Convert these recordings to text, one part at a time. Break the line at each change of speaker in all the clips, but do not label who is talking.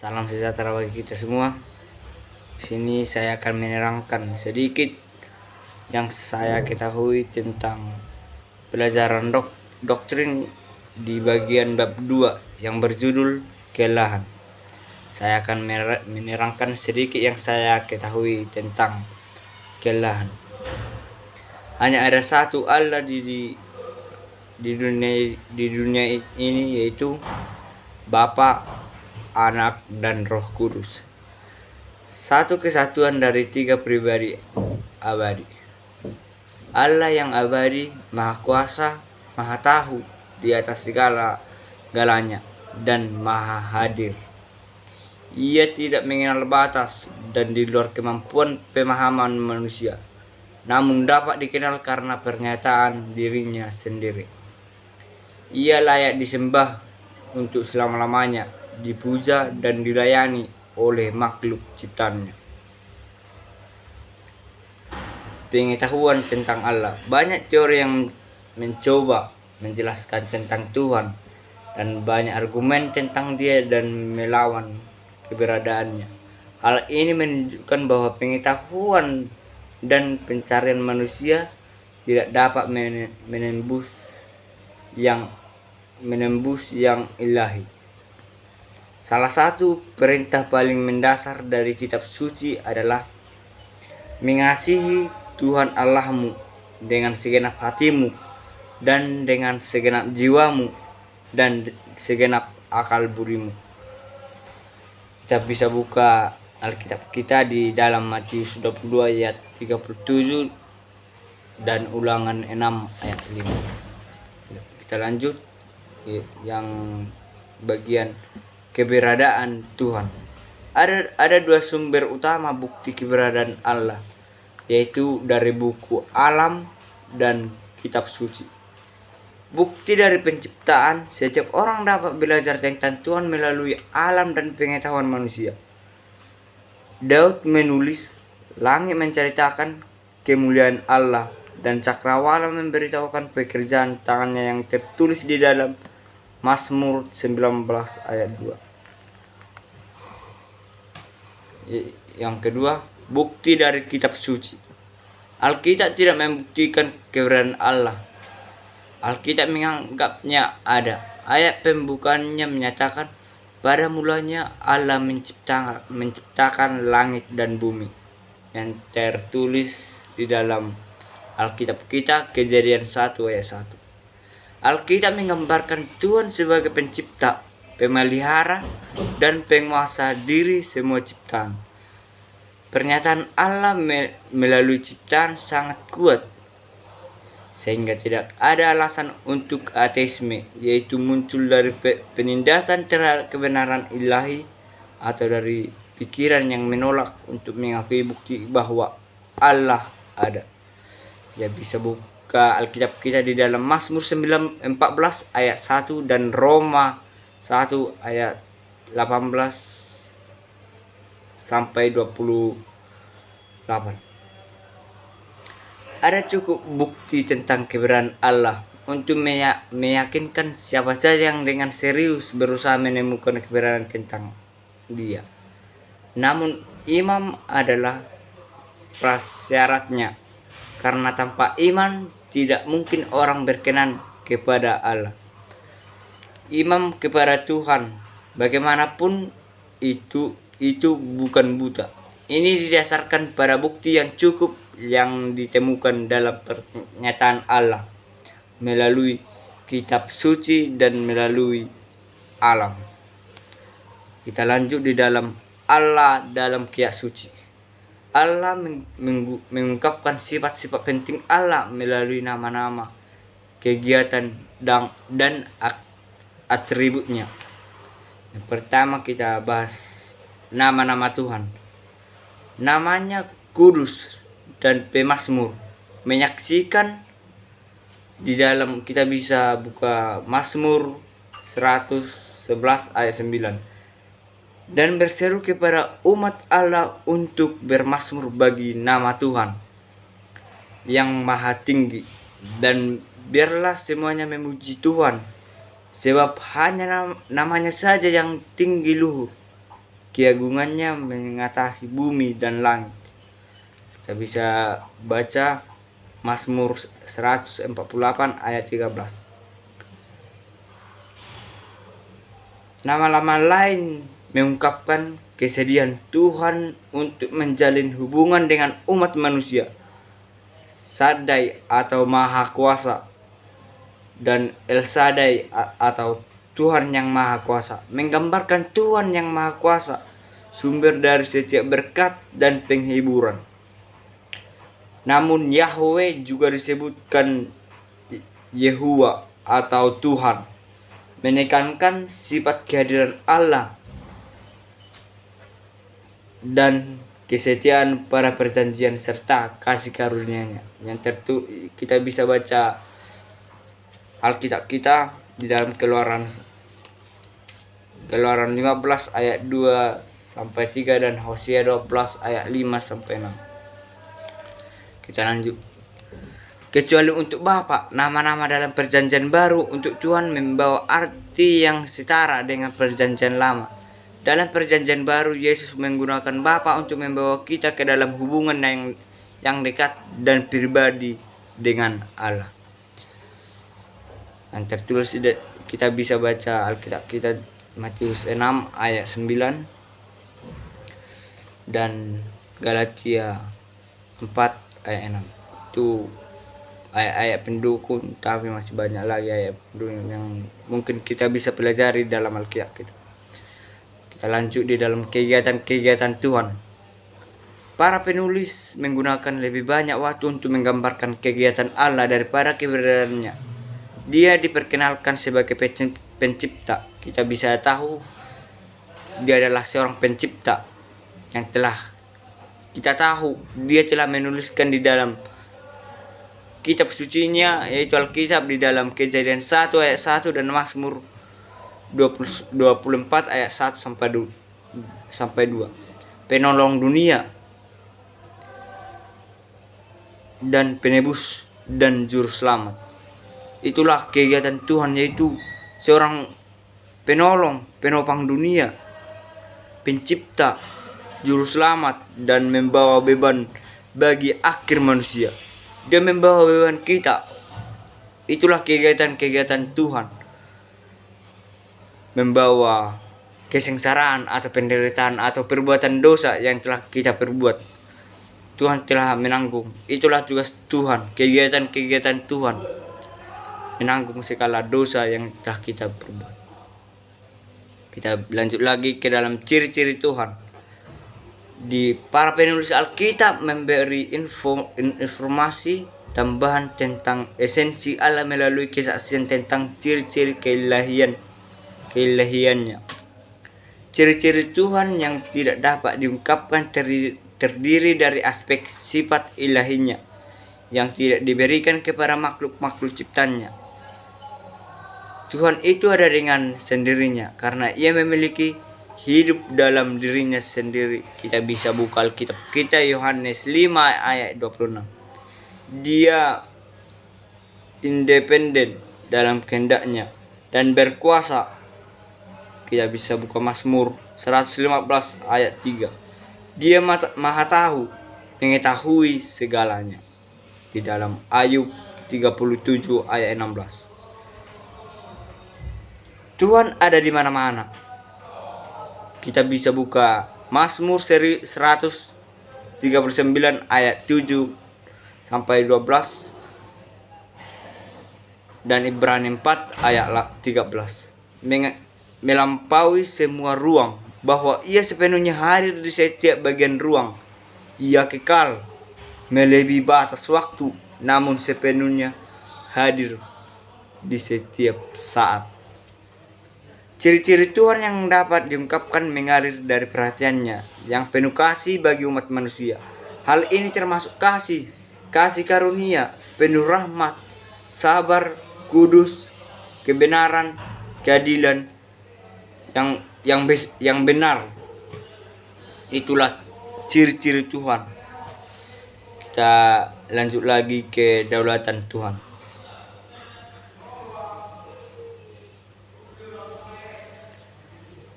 Salam sejahtera bagi kita semua. Sini saya akan menerangkan sedikit yang saya ketahui tentang pelajaran doktrin di bagian bab 2 yang berjudul kelelahan. Saya akan menerangkan sedikit yang saya ketahui tentang kelelahan. Hanya ada satu Allah di dunia ini, yaitu Bapa, Anak, dan Roh Kudus. Satu kesatuan dari tiga pribadi abadi. Allah yang abadi, Maha Kuasa, Maha Tahu di atas segala-galanya, dan Maha Hadir. Ia tidak mengenal batas dan di luar kemampuan pemahaman manusia, namun dapat dikenal karena pernyataan dirinya sendiri. Ia layak disembah untuk selama-lamanya, dipuja dan dilayani oleh makhluk ciptaannya. Pengetahuan tentang Allah. Banyak teori yang mencoba menjelaskan tentang Tuhan, dan banyak argumen tentang Dia dan melawan keberadaannya. Hal ini menunjukkan bahwa pengetahuan dan pencarian manusia tidak dapat menembus yang ilahi. Salah satu perintah paling mendasar dari kitab suci adalah mengasihi Tuhan Allahmu dengan segenap hatimu dan dengan segenap jiwamu dan segenap akal budimu. Kita bisa buka Alkitab kita di dalam Matius 22 ayat 37 dan Ulangan 6 ayat 5. Kita lanjut yang bagian keberadaan Tuhan. Ada dua sumber utama bukti keberadaan Allah, yaitu dari buku Alam dan kitab suci. Bukti dari penciptaan. Setiap orang dapat belajar tentang Tuhan melalui alam dan pengetahuan manusia. Daud menulis, langit menceritakan kemuliaan Allah dan cakrawala memberitahukan pekerjaan tangannya yang tertulis di dalam Mazmur 19 ayat 2. Yang kedua, bukti dari kitab suci. Alkitab tidak membuktikan keberadaan Allah. Alkitab menganggapnya ada. Ayat pembukaannya menyatakan, pada mulanya Allah menciptakan langit dan bumi, yang tertulis di dalam Alkitab kita, Kejadian 1 ayat 1. Alkitab menggambarkan Tuhan sebagai pencipta, pemelihara, dan penguasa diri semua ciptaan. Pernyataan Allah melalui ciptaan sangat kuat, sehingga tidak ada alasan untuk ateisme, yaitu muncul dari penindasan terhadap kebenaran ilahi atau dari pikiran yang menolak untuk mengakui bukti bahwa Allah ada. Ya, bisa buka Alkitab kita di dalam Mazmur 14 ayat 1 dan Roma 1 ayat 18 sampai 28. Ada cukup bukti tentang keberadaan Allah untuk meyakinkan siapa saja yang dengan serius berusaha menemukan keberadaan tentang Dia. Namun iman adalah prasyaratnya, karena tanpa iman tidak mungkin orang berkenan kepada Allah. Iman kepada Tuhan, bagaimanapun itu bukan buta. Ini didasarkan pada bukti yang cukup yang ditemukan dalam pernyataan Allah melalui kitab suci dan melalui alam. Kita lanjut di dalam Allah dalam kitab suci. Allah mengungkapkan sifat-sifat penting Allah melalui nama-nama, kegiatan, dan atributnya. Yang pertama kita bahas nama-nama Tuhan. Namanya kudus dan pemazmur. Menyaksikan di dalam, kita bisa buka Mazmur 111 ayat 9. Dan berseru kepada umat Allah untuk bermazmur bagi nama Tuhan yang maha tinggi, dan biarlah semuanya memuji Tuhan, sebab hanya namanya saja yang tinggi luhur. keagungannya mengatasi bumi dan langit. Kita bisa baca Mazmur 148 ayat 13. Nama-nama lain mengungkapkan kesedihan Tuhan untuk menjalin hubungan dengan umat manusia. Shaddai atau Maha Kuasa dan El Shaddai atau Tuhan yang Maha Kuasa menggambarkan Tuhan yang Maha Kuasa, sumber dari setiap berkat dan penghiburan. Namun Yahweh juga disebutkan Yehuwa atau Tuhan, menekankan sifat kehadiran Allah dan kesetiaan para perjanjian serta kasih karunia-Nya. Kita bisa baca Alkitab kita di dalam Keluaran 15 ayat 2 sampai 3 dan Hosea 12 ayat 5 sampai 6. Kita lanjut. Kecuali untuk Bapa, nama-nama dalam perjanjian baru untuk Tuhan membawa arti yang setara dengan perjanjian lama. Dalam perjanjian baru, Yesus menggunakan Bapa untuk membawa kita ke dalam hubungan yang dekat dan pribadi dengan Allah. Yang tertulis kita bisa baca Alkitab kita Matius 6 ayat 9 dan Galatia 4 ayat 6. Itu ayat-ayat pendukung, tapi masih banyak lagi ayat pendukung yang mungkin kita bisa pelajari dalam Alkitab kita. Kita lanjut di dalam kegiatan-kegiatan Tuhan. Para penulis menggunakan lebih banyak waktu untuk menggambarkan kegiatan Allah daripada keberadaannya. Dia diperkenalkan sebagai pencipta. Kita bisa tahu dia adalah seorang pencipta yang telah kita tahu dia telah menuliskan di dalam kitab sucinya, yaitu Alkitab, di dalam Kejadian 1 ayat 1 dan Mazmur 24 ayat 1 sampai 2. Penolong dunia dan penebus dan juru selamat. Itulah kegiatan Tuhan, yaitu seorang penolong, penopang dunia, pencipta, juru selamat, dan membawa beban bagi akhir manusia. Dia membawa beban kita. Itulah kegiatan-kegiatan Tuhan. Membawa kesengsaraan atau penderitaan atau perbuatan dosa yang telah kita perbuat. Tuhan telah menanggung. Itulah tugas Tuhan. Kegiatan-kegiatan Tuhan menanggung segala dosa yang telah kita perbuat. Kita lanjut lagi ke dalam ciri-ciri Tuhan. Di para penulis Alkitab memberi informasi tambahan tentang esensi Allah melalui kesaksian tentang ciri-ciri keilahiannya. Ciri-ciri Tuhan yang tidak dapat diungkapkan terdiri dari aspek sifat ilahinya yang tidak diberikan kepada makhluk-makhluk ciptaannya. Tuhan itu ada dengan sendirinya karena Ia memiliki hidup dalam dirinya sendiri. Kita bisa buka Alkitab kita Yohanes 5 ayat 26. Dia independen dalam kehendaknya dan berkuasa. Kita bisa buka Mazmur 115 ayat 3. Dia maha tahu, mengetahui segalanya. Di dalam Ayub 37 ayat 16. Tuhan ada di mana-mana. Kita bisa buka Mazmur 139 ayat 7 sampai 12 dan Ibrani 4 ayat 13. Melampaui semua ruang, bahwa Ia sepenuhnya hadir di setiap bagian ruang. Ia kekal melebihi batas waktu, namun sepenuhnya hadir di setiap saat. Ciri-ciri Tuhan yang dapat diungkapkan mengalir dari perhatiannya yang penuh kasih bagi umat manusia. Hal ini termasuk kasih karunia, penuh rahmat, sabar, kudus, kebenaran, keadilan yang benar. Itulah ciri-ciri Tuhan. Kita lanjut lagi ke kedaulatan Tuhan.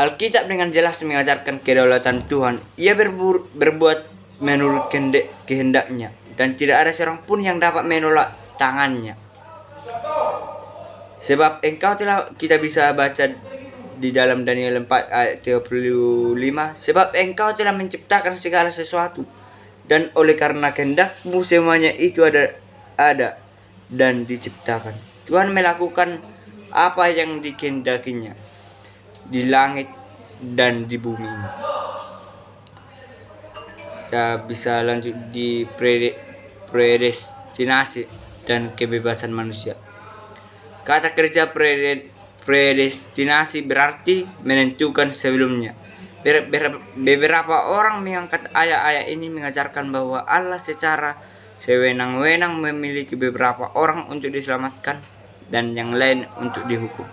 Alkitab dengan jelas mengajarkan kedaulatan Tuhan. Ia berbuat menurut kehendaknya, dan tidak ada seorang pun yang dapat menolak tangannya. Sebab kita bisa baca di dalam Daniel 4 ayat 35, sebab engkau telah menciptakan segala sesuatu, dan oleh karena kehendakmu semuanya itu ada dan diciptakan. Tuhan melakukan apa yang dikehendakinya di langit dan di bumi. Kita bisa lanjut di predestinasi dan kebebasan manusia. Kata kerja predestinasi berarti menentukan sebelumnya. Beberapa orang mengangkat ayat-ayat ini mengajarkan bahwa Allah secara sewenang-wenang memiliki beberapa orang untuk diselamatkan dan yang lain untuk dihukum,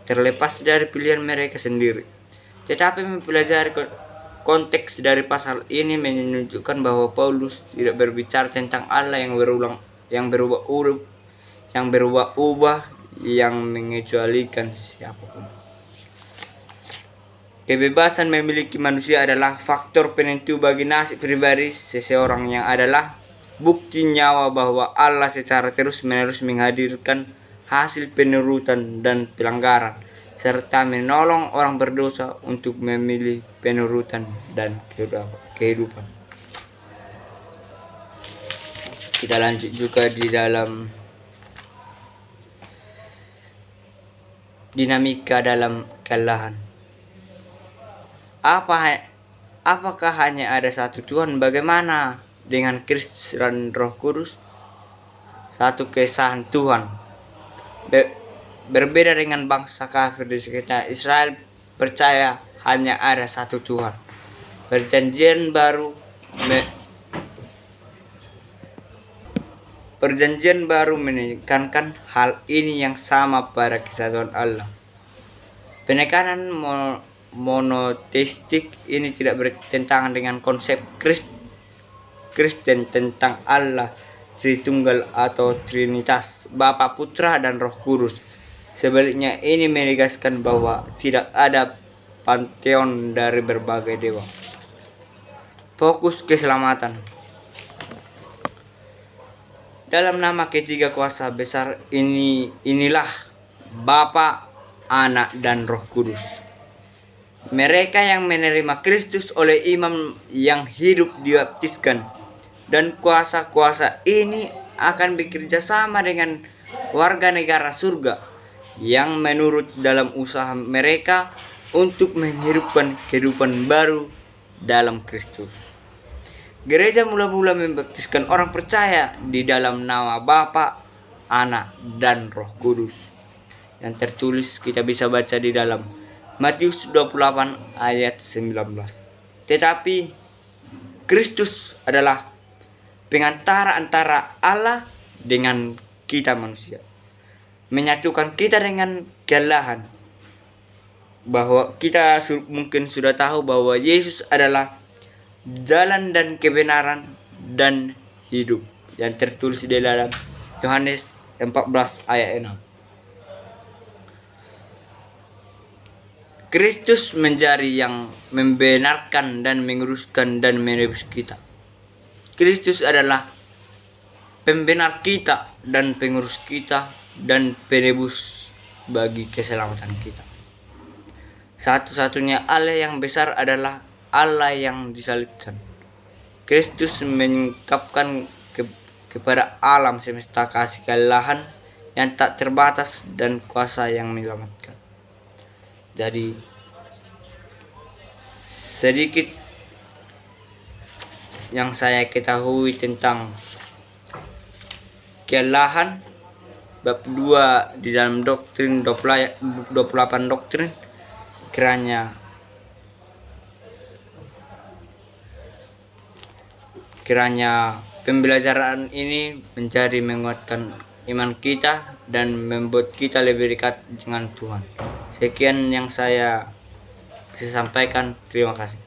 terlepas dari pilihan mereka sendiri. Tetapi mempelajari konteks dari pasal ini menunjukkan bahwa Paulus tidak berbicara tentang Allah yang berubah-ubah, yang mengecualikan siapapun. Kebebasan memiliki manusia adalah faktor penentu bagi nasib pribadi seseorang, yang adalah bukti nyawa bahwa Allah secara terus-menerus menghadirkan hasil penurutan dan pelanggaran, serta menolong orang berdosa untuk memilih penurutan dan kehidupan. Kita lanjut juga di dalam dinamika dalam kelelahan. Apakah hanya ada satu Tuhan? Bagaimana dengan Kristus dan Roh Kudus? Satu kesahan Tuhan. Berbeda dengan bangsa kafir di sekitar Israel, percaya hanya ada satu Tuhan. Perjanjian baru menekankan hal ini yang sama pada kesatuan Allah. Penekanan monoteistik ini tidak bertentangan dengan konsep Kristen tentang Allah Tritunggal atau Trinitas, Bapa, Putra, dan Roh Kudus. Sebaliknya, ini menegaskan bahwa tidak ada panteon dari berbagai dewa. Fokus keselamatan. Dalam nama ketiga kuasa besar inilah Bapa, Anak, dan Roh Kudus. Mereka yang menerima Kristus oleh imam yang hidup dibaptiskan, dan kuasa-kuasa ini akan bekerja sama dengan warga negara surga yang menurut dalam usaha mereka untuk menghidupkan kehidupan baru dalam Kristus. Gereja mula-mula membaptiskan orang percaya di dalam nama Bapa, Anak, dan Roh Kudus. Yang tertulis kita bisa baca di dalam Matius 28 ayat 19. Tetapi Kristus adalah pengantara antara Allah dengan kita manusia, menyatukan kita dengan kelelahan. Bahwa kita mungkin sudah tahu bahwa Yesus adalah jalan dan kebenaran dan hidup, yang tertulis di dalam Yohanes 14 ayat 6. Kristus menjadi yang membenarkan dan menguruskan dan menebus kita. Kristus adalah pembenar kita dan pengurus kita dan penebus bagi keselamatan kita. Satu-satunya Allah yang besar adalah Allah yang disalibkan. Kristus mengungkapkan kepada alam semesta kasih kelelahan yang tak terbatas dan kuasa yang menyelamatkan. Jadi sedikit yang saya ketahui tentang kelelahan bab 2 di dalam doktrin 28 doktrin. Kiranya pembelajaran ini menjadi menguatkan iman kita dan membuat kita lebih dekat dengan Tuhan. Sekian yang saya bisa sampaikan. Terima kasih.